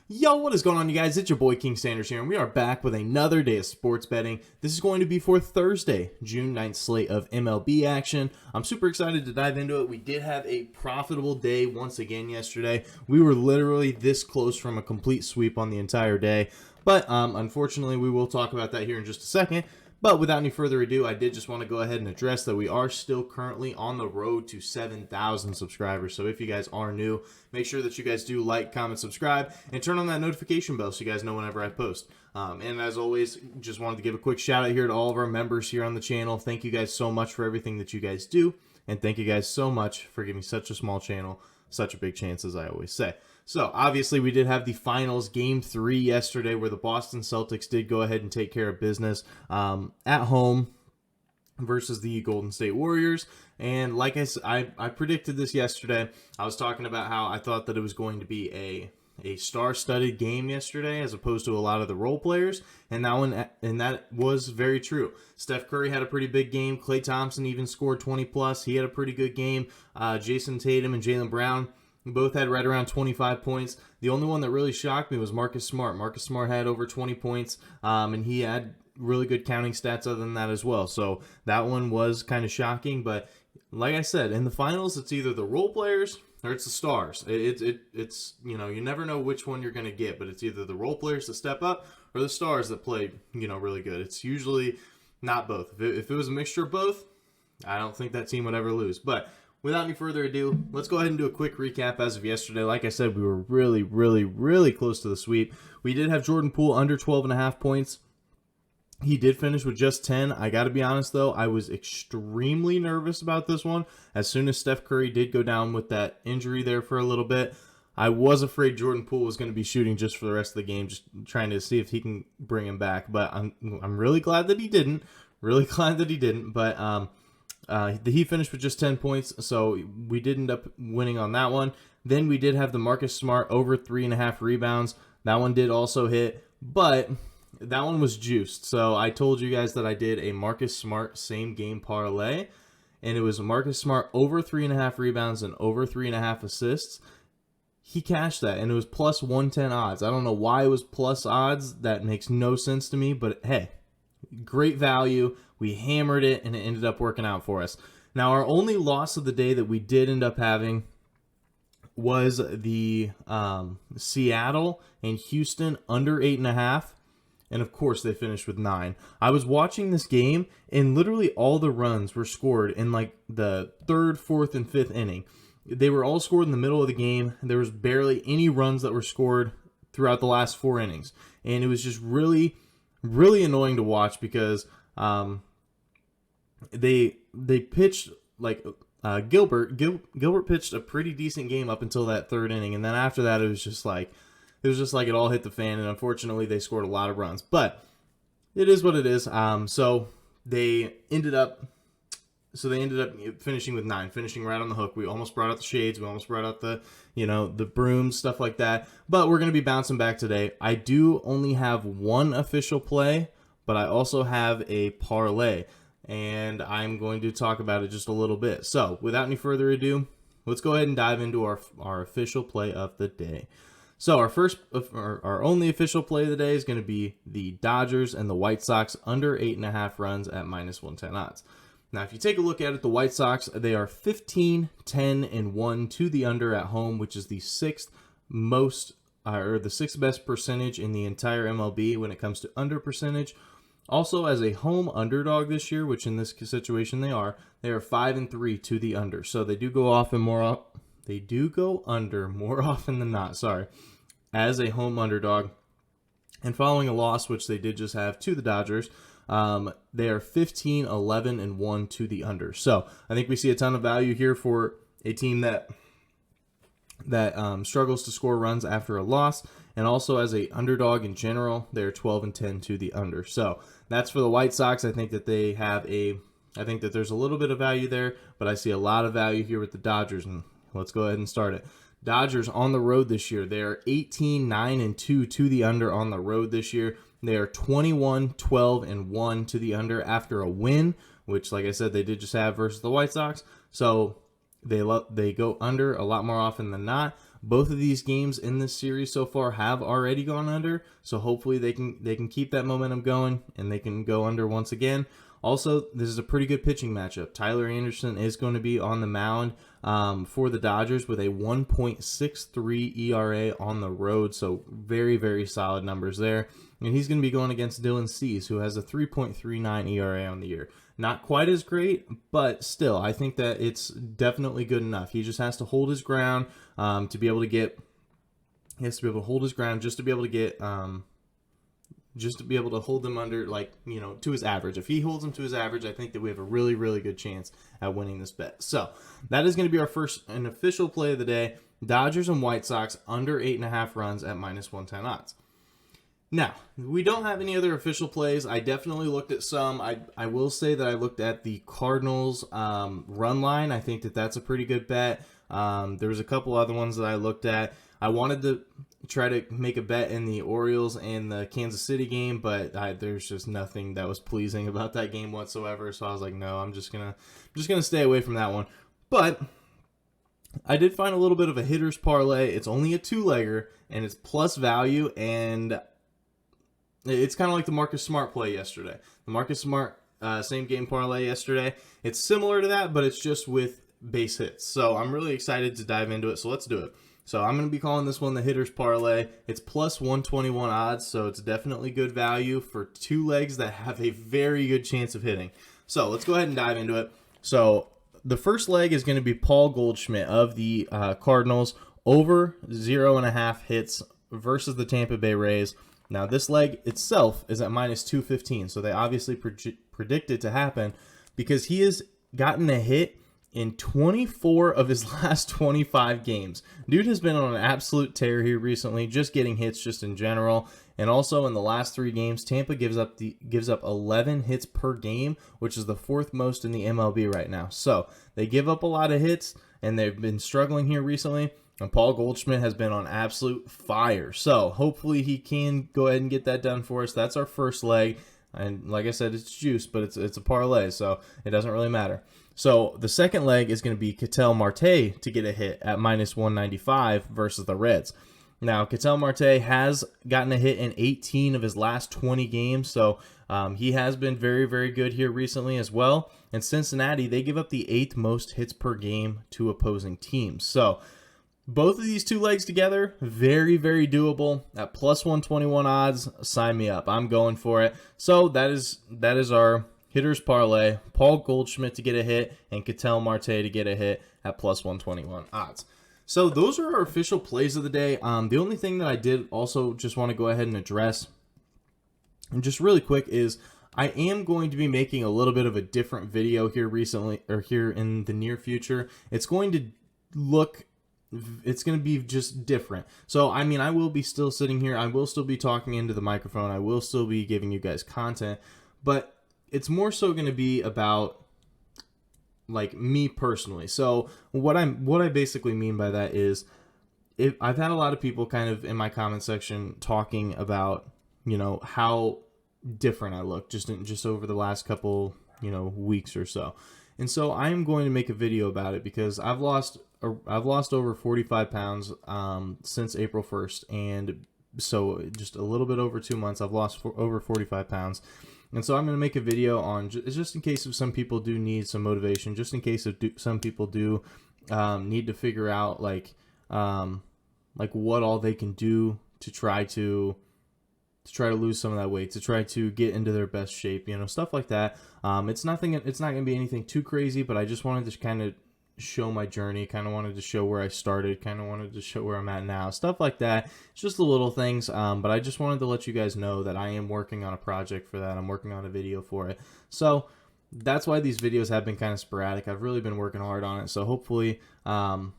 Yo, what is going on, you guys? It's your boy King Sanders here, and we are back with another day of sports betting. This is going to be for Thursday, June 9th slate of MLB action. I'm super excited to dive into it. We did have a profitable day once again yesterday. We were literally this close from a complete sweep on the entire day, but unfortunately, we will talk about that here in just a second. But without any further ado, I did just want to go ahead and address that we are still currently on the road to 7,000 subscribers. So if you guys are new, make sure that you guys do like, comment, subscribe, and turn on that notification bell so you guys know whenever I post. And as always, just wanted to give a quick shout out here to all of our members here on the channel. Thank you guys so much for everything that you guys do. And thank you guys so much for giving such a small channel such a big chance, as I always say. So, obviously, we did have the finals, Game 3 yesterday, where the Boston Celtics did go ahead and take care of business at home versus the Golden State Warriors. And like I said, I predicted this yesterday. I was talking about how I thought that it was going to be a star-studded game yesterday as opposed to a lot of the role players, and that was very true. Steph Curry had a pretty big game. Klay Thompson even scored 20+. He had a pretty good game. Jason Tatum and Jaylen Brown both had right around 25 points. The only one that really shocked me was Marcus Smart. Marcus Smart had over 20 points, and he had really good counting stats other than that as well. So that one was kind of shocking, but like I said, in the finals, it's either the role players or it's the stars. It's you know, you never know which one you're going to get, but it's either the role players that step up or the stars that play, you know, really good. It's usually not both. If it was a mixture of both, I don't think that team would ever lose. But without any further ado, let's go ahead and do a quick recap as of yesterday. Like I said, we were really close to the sweep. We did have Jordan Poole under 12.5 points. He did finish with just 10. I got to be honest, though, I was extremely nervous about this one. As soon as Steph Curry did go down with that injury there for a little bit, I was afraid Jordan Poole was going to be shooting just for the rest of the game, just trying to see if he can bring him back. But I'm really glad that he didn't. But he finished with just 10 points, so we did end up winning on that one. Then we did have the Marcus Smart over 3.5 rebounds. That one did also hit, but that one was juiced. So I told you guys that I did a Marcus Smart same game parlay, and it was Marcus Smart over 3.5 rebounds and over 3.5 assists. He cashed that, and it was plus 110 odds. I don't know why it was plus odds. That makes no sense to me, but hey, great value. We hammered it, and it ended up working out for us. Now, our only loss of the day that we did end up having was the Seattle and Houston under 8.5. And, of course, they finished with 9. I was watching this game, and literally all the runs were scored in, like, the 3rd, 4th, and 5th inning. They were all scored in the middle of the game. There was barely any runs that were scored throughout the last 4 innings. And it was just really annoying to watch because they pitched like Gilbert pitched a pretty decent game up until that 3rd inning, and then after that it was just like it all hit the fan, and unfortunately they scored a lot of runs. But it is what it is. So they ended up finishing with 9, finishing right on the hook. We almost brought out the shades. We almost brought out the brooms, stuff like that. But we're going to be bouncing back today. I do only have one official play, but I also have a parlay, and I'm going to talk about it just a little bit. So without any further ado, let's go ahead and dive into our official play of the day. So our only official play of the day is going to be the Dodgers and the White Sox under 8.5 runs at minus 110 odds. Now, if you take a look at it, the White Sox, they are 15, 10, and 1 to the under at home, which is the 6th best percentage in the entire MLB when it comes to under percentage. Also, as a home underdog this year, which in this situation they are 5-3 to the under. So they do go under more often than not. Sorry, as a home underdog, and following a loss, which they did just have to the Dodgers. They are 15, 11, and 1 to the under. So I think we see a ton of value here for a team that struggles to score runs after a loss, and also as a underdog in general, they're 12 and 10 to the under. So that's for the White Sox. I think that I think that there's a little bit of value there, but I see a lot of value here with the Dodgers, and let's go ahead and start it. Dodgers on the road this year, they are 18, 9, and 2 to the under on the road this year. They are 21, 12, and 1 to the under after a win, which, like I said, they did just have versus the White Sox. So they go under a lot more often than not. Both of these games in this series so far have already gone under, so hopefully they can keep that momentum going and they can go under once again. Also, this is a pretty good pitching matchup. Tyler Anderson is going to be on the mound for the Dodgers with a 1.63 ERA on the road, so very, very solid numbers there. And he's going to be going against Dylan Cease, who has a 3.39 ERA on the year. Not quite as great, but still, I think that it's definitely good enough. He just has to hold his ground to be able to get. He has to be able to hold his ground just to be able to get. Just to be able to hold them under, like, you know, to his average. If he holds them to his average, I think that we have a really, really good chance at winning this bet. So that is going to be our first and official play of the day. Dodgers and White Sox under 8.5 runs at -110 odds. Now, we don't have any other official plays. I definitely looked at some. I will say that I looked at the Cardinals run line. I think that that's a pretty good bet. There was a couple other ones that I looked at. I wanted to try to make a bet in the Orioles and the Kansas City game, but there's just nothing that was pleasing about that game whatsoever. So I was like, no, I'm just gonna stay away from that one. But I did find a little bit of a Hitters Parlay. It's only a 2-legger, and it's plus value, and it's kind of like the Marcus Smart play yesterday. The Marcus Smart same game parlay yesterday. It's similar to that, but it's just with base hits. So I'm really excited to dive into it. So let's do it. So I'm going to be calling this one the Hitters Parlay. It's plus 121 odds, so it's definitely good value for 2 legs that have a very good chance of hitting. So let's go ahead and dive into it. So the first leg is going to be Paul Goldschmidt of the Cardinals over 0.5 hits versus the Tampa Bay Rays. Now this leg itself is at -215, so they obviously predict it to happen because he has gotten a hit in 24 of his last 25 games. Dude has been on an absolute tear here recently, just getting hits just in general. And also in the last 3 games, Tampa gives up 11 hits per game, which is the 4th most in the MLB right now. So they give up a lot of hits, and they've been struggling here recently. And Paul Goldschmidt has been on absolute fire. So hopefully he can go ahead and get that done for us. That's our first leg. And like I said, it's juice, but it's a parlay, so it doesn't really matter. So the second leg is going to be Ketel Marte to get a hit at -195 versus the Reds. Now, Ketel Marte has gotten a hit in 18 of his last 20 games, so he has been very, very good here recently as well. And Cincinnati, they give up the 8th most hits per game to opposing teams. So both of these 2 legs together, very, very doable. At plus 121 odds, sign me up. I'm going for it. So that is our Hitters Parlay. Paul Goldschmidt to get a hit and Ketel Marte to get a hit at plus 121 odds. So those are our official plays of the day. The only thing that I did also just want to go ahead and address, and just really quick, is I am going to be making a little bit of a different video here recently, or here in the near future. It's going to be just different. So, I mean, I will be still sitting here. I will still be talking into the microphone. I will still be giving you guys content. But it's more so going to be about, like, me personally. So, what I basically mean by that is, I've had a lot of people kind of in my comment section talking about, you know, how different I look just over the last couple, you know, weeks or so. And so I am going to make a video about it because I've lost over 45 pounds since April 1st, and so just a little bit over 2 months, I've lost over 45 pounds. And so I'm going to make a video on, just in case if some people do need some motivation, just in case if some people do need to figure out like what all they can do to try to lose some of that weight, to try to get into their best shape, you know, stuff like that. It's not going to be anything too crazy, but I just wanted to kind of show my journey, kind of wanted to show where I started, kind of wanted to show where I'm at now, stuff like that. It's just the little things, but I just wanted to let you guys know that I am working on a project for that. I'm working on a video for it. So that's why these videos have been kind of sporadic. I've really been working hard on it. So hopefully, you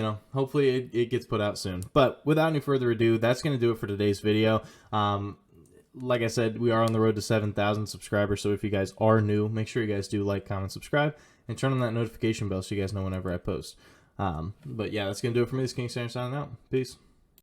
know, hopefully it gets put out soon. But without any further ado, that's going to do it for today's video. Like I said, we are on the road to 7,000 subscribers. So if you guys are new, make sure you guys do like, comment, subscribe, and turn on that notification bell so you guys know whenever I post. But yeah, that's going to do it for me. This is King Sam signing out. Peace.